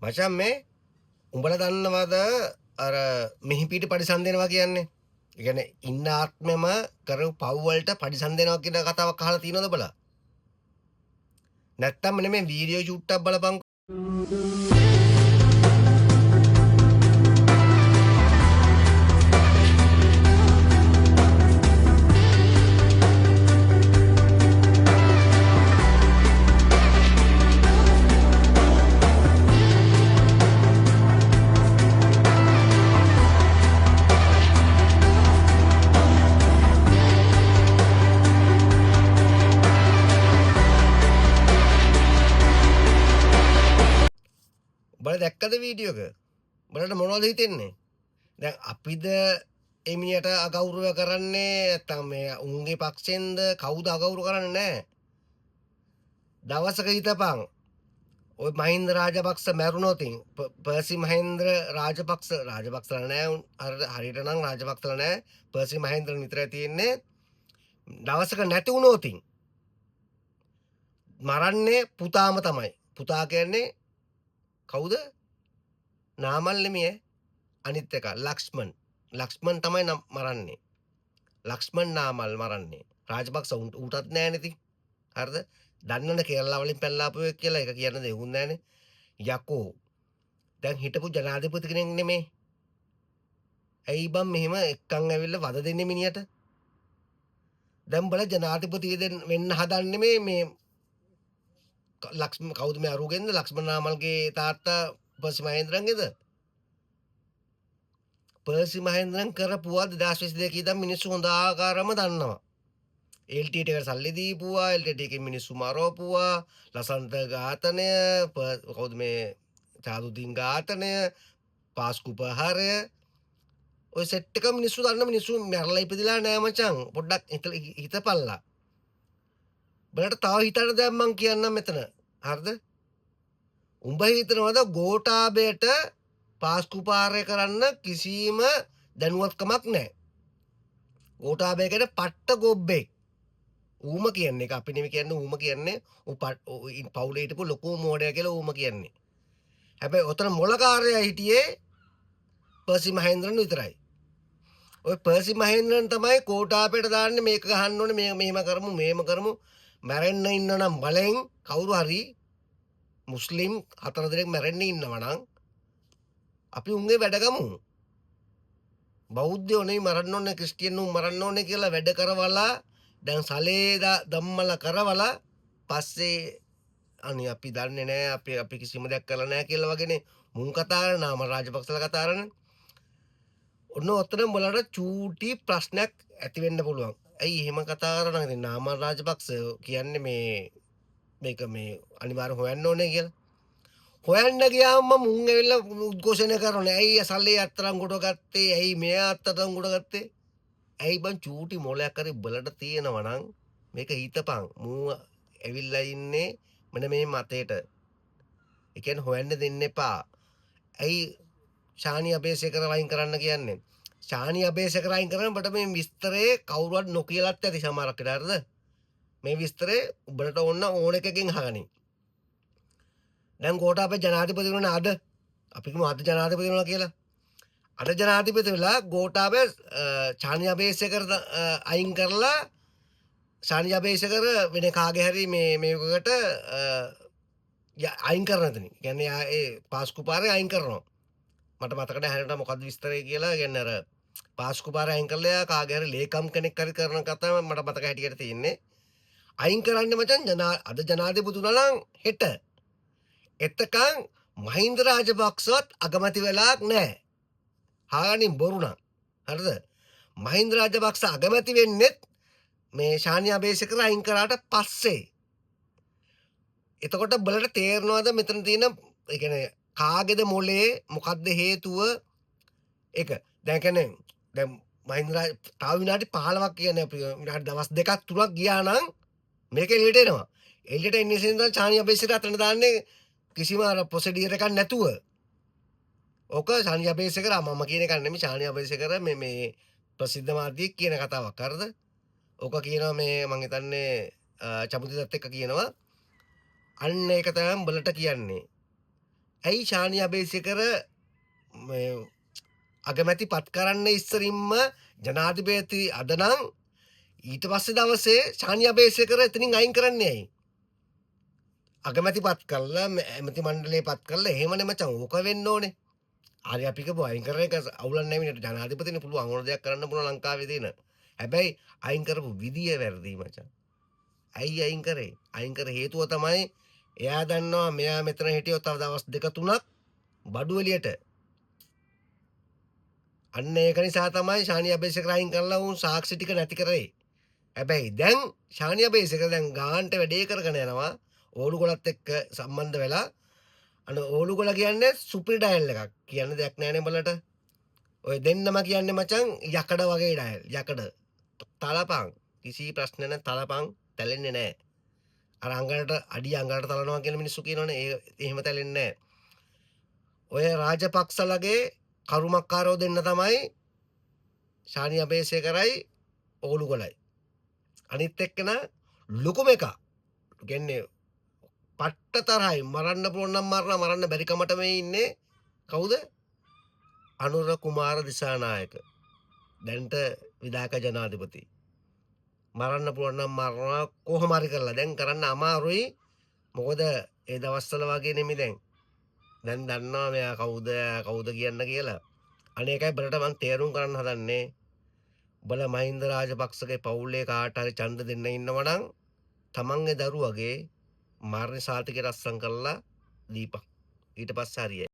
මචං මේ උඹලා දන්නවද අර මිහිපිට පරිසම් දෙනවා කියන්නේ? ඒ කියන්නේ ඉන්න ආත්මෙම කරපු පව් වලට පරිසම් දෙනවා කියන කතාවක් අහලා තියෙනවද බලලා? නැත්තම් මෙන්න මේ වීඩියෝ ෂූට් එකක් බලපන්. බලලා දැක්කද වීඩියෝ එක? බලන්න මොනවද හිතෙන්නේ? දැන් අපිද එමිනියට අගෞරව කරන්නේ නැත්තම් මේ උන්ගේ පක්ෂෙන්ද කවුද අගෞරව කරන්නේ නැහැ. දවසක හිතපන් ඔය මහින්ද රාජපක්ෂ මැරුණොතින් පර්සි මහේන්ද්‍ර රාජපක්ෂලා නෑ හරියට නම් රාජපක්ෂලා නෑ පර්සි මහේන්ද්‍ර විතරයි තියෙන්නේ. දවසක නැති වුණොතින් මරන්නේ පුතාම තමයි. පුතා කියන්නේ කවුද? නාමල් නෙමෙයි. අනිත් එක ලක්ෂ්මන් තමයි මරන්නේ. ලක්ෂ්මන් නාමල් මරන්නේ. රාජපක්ෂ ඌටත් නෑ නෙති. හරිද? දන්නන කෙරලා වලින් පැනලාපු එක කියලා එක කියන්න දෙවුන් නෑනේ. යකෝ දැන් හිටපු ජනාධිපති කෙනෙක් නෙමේ. ඇයි බං මෙහෙම එක්කන් ඇවිල්ලා වද දෙන්නේ මිනිහට? දැන් බල ජනාධිපති වෙන්න හදන්නේ මේ ලක්ෂ්මන් කවුද මේ අරුගෙන්ද? ලක්ෂ්මන් නාමල්ගේ තාත්තා පර්සි මහේන්ද්‍රන්ගේද? පර්සි මහේන්ද්‍රන් කරපුවා 2022 ඉඳන් මිනිස්සු හොඳ ආකාරම දන්නවා. LTT එකට සල්ලි දීපුවා, LTT එකේ මිනිස්සු මරවපුවා, ලසන්ත ඝාතනය, කවුද මේ චාදුදීන් ඝාතනය, පාස්කු ප්‍රහාරය, ඔය සෙට් එක මිනිස්සු දන්න මිනිස්සු මැරලා ඉපදිලා නෑ මචං. පොඩ්ඩක් හිතපල්ලා. බලන්න තව හිතන්න දැන් මං කියන්නම් මෙතන. හරිද? උඹ හිතනවද ගෝඨාභයට පාස්කු ප්‍රහාරය කරන්න කිසිම දැනුවත්කමක් නැහැ. ගෝඨාභය කියන්නේ පට්ට ගොබ්බෙක්. ඌම කියන්නේ එක අපි නෙමෙයි කියන්නේ ඌම කියන්නේ පවුලේ හිටපු ලොකු මෝඩයා කියලා ඌම කියන්නේ. හැබැයි ඔතන මොලකාරයා හිටියේ පර්සි මහේන්ද්‍රන් විතරයි. ඔය පර්සි මහේන්ද්‍රන් තමයි කෝටාපේට දාන්නේ මේක ගහන්න ඕනේ මෙහෙම කරමු මැරෙන්න ඉන්න නම් බලෙන් කවුරු හරි මුස්ලිම් 4 දෙනෙක් මැරෙන්න ඉන්නවා නම් අපි උන්ගේ වැඩ ගමු. බෞද්ධයෝ නෙයි මරන්න ඕනේ ක්‍රිස්තියානු මරන්න ඕනේ කියලා වැඩ කරවලා දැන් සලේ දම්මලා කරවලා පස්සේ අනේ අපි දන්නේ නැහැ අපි කිසිම දෙයක් කරලා නැහැ කියලා වගේනේ මුන් කතා කරන නාම රාජපක්ෂලා කතා කරන්නේ. ඔන්න ඔතන බලන්න චූටි ප්‍රශ්නයක් ඇති වෙන්න පුළුවන්. ඇයි එහෙම කතා කරනවා? ඉතින් නාම රාජපක්ෂ කියන්නේ මේක මේ අනිවාර්යෙන් හොයන්න ඕනේ කියලා. හොයන්න ගියාම මුන් ඇවිල්ලා උද්ඝෝෂණය කරනවා. ඇයි සල්ලි අත්තරන් කොට ගත්තේ? ඇයි මෙයා අත්තරන් කොට ගත්තේ? ඇයි බං චූටි මොලයක් හරි බලට තියෙනවා නම් මේක හිතපන්. මූ ඇවිල්ලා ඉන්නේ මෙන්න මේ මතේට. ඒ කියන්නේ හොයන්න දෙන්න එපා. ඇයි ශානි අබේසේකර වයින් කරන්න කියන්නේ? ශානි අබේසේකර වයින් කරනකොට මේ විස්තරේ කවුරුවත් නොකියලත් ඇති සමහරක් විට හරිද? මේ විස්තරේ උඹලට ඕන එකකින් අහගනින්. දැන් ගෝඨාභය ජනාධිපති වෙන අද අපි කියමු අද ජනාධිපති වෙනවා කියලා. අද ජනාධිපති වෙලා ගෝඨාභය ශානි අබේසේකර අයින් කරලා ශානි අබේසේකර වෙන කාගේ හරි මේකට අයින් කරන එතන. කියන්නේ ඒ පාස්කු පාරේ අයින් කරනවා. මට මතක නැහැ හැරෙන්න මොකද්ද විස්තරය කියලා. කියන්නේ අර පාස්කු පාරේ අයින් කරලා කාගේ හරි ලේකම් කෙනෙක් හරි කරන කතාව මට මතක හැටියට තියෙන්නේ. අයින් කරන්න මචං අද ජනාධිපති වුණා නම් හෙට. එතකන් මහින්ද රාජපක්ෂවත් අගමැති වෙලාක් නැහැ. හාගනින් බොරු නම්. හරිද? මහින්ද රාජපක්ෂ අගමැති වෙන්නේ මේ ශානි අබේසේකර අයින් කරාට පස්සේ. එතකොට බලට තේරෙනවද මෙතන තියෙන ඒ කියන්නේ කාගේද මොලේ මොකද්ද හේතුව එක. දැන් කියන්නේ දැන් මහින්ද රාජ තව විනාඩි 15ක් කියන්නේ අපි විනාඩි දවස් දෙකක් තුනක් ගියා නම් මේක එළියට එනවා. එළියට එන්නේ ඉතින් ශානි අබේසේකර අතන දාන්නේ කිසිම ප්‍රොසීඩියර් එකක් නැතුව. ඕක ශානි අබේසේකර මම කියන එක නෙමෙයි ශානි අබේසේකර මේ ප්‍රසිද්ධ මාධ්‍යයක් කියන කතාවක් හරිද? ඕක කියනවා මේ මං හිතන්නේ චමුදිදත් එක්ක කියනවා. අන්න ඒක තමයි උඹලට කියන්නේ. ඇයි ශානි අබේසේකර මේ අගමැති පත් කරන්න ඉස්සරින්ම ජනාධිපති අද නම් ඊට පස්සේ දවසේ ශානි අබේසේකර එතනින් අයින් කරන්නේ ඇයි? අගමැති පත් කළා ඇමති මණ්ඩලය පත් කළා එහෙමනේ මචං ඕක වෙන්න ඕනේ. හරි අපි කියපුවා අයින් කරන එක අවුලක් නැහැ මිනිහට ජනාධිපතිනේ පුළුවන් ඕන දෙයක් කරන්න පුළුවන් ලංකාවේ තියෙන. හැබැයි අයින් කරපු විදිය වැරදි මචං. ඇයි අයින් කරේ? අයින් කර හේතුව තමයි එයා දන්නවා මෙයා මෙතන හිටියොත් තව දවස් දෙක තුනක් බඩු එළියට. අන්න ඒක නිසා තමයි ශානි අබේසේකර අයින් කරලා උන් සාක්ෂි ටික නැති කරේ. හැබැයි දැන් ශානි අබේසේකර දැන් ගාන්ට වැඩේ කරගෙන යනවා ඕලුගොල්ලත් එක්ක සම්බන්ධ වෙලා ඕලුගොල්ල කියන්නේ සුපිරි ඩයල් එකක්. කියන්න දෙයක් නැහැනේ බලට. ඔය දෙන්නම කියන්නේ මචං යකඩ වගේ ඩයල්. යකඩ. තලපං. කිසි ප්‍රශ්න නැහැ තලපං තැලෙන්නේ නැහැ. අර අඟලට අඩිය අඟලට තලනවා කියන මිනිස්සු කියනවනේ ඒ එහෙම තැලෙන්නේ නැහැ. ඔය රාජපක්ෂලගේ කරුමක්කාරෝ දෙන්න තමයි ශානි අබේසේකරයි ඕලුගොල්ලයි. අනිත් එක්කන ලොකුම එක. කියන්නේ පට්ට තරහයි මරන්න පුළුවන් නම් මරනවා මරන්න බැරි කමට මේ ඉන්නේ කවුද? අනුර කුමාර දිසානායක. දැන්ට විධායක ජනාධිපති. මරන්න පුළුවන් නම් මරනවා කොහොම හරි කරලා දැන් කරන්න අමාරුයි. මොකද ඒ දවස්වල වගේ නෙමෙයි දැන්. දැන් දන්නවා මෙයා කවුද කියන්න කියලා. අනේකයි බලට මං තේරුම් කරන්න හදන්නේ. බල මහින්ද රාජපක්ෂගේ පවුලේ කාට හරි ඡන්ද දෙන්න ඉන්නවා නම් තමන්ගේ දරුවගේ මරණ සාතිකයට අස්සම් කරලා දීපන්. ඊට පස්සේ හරියයි.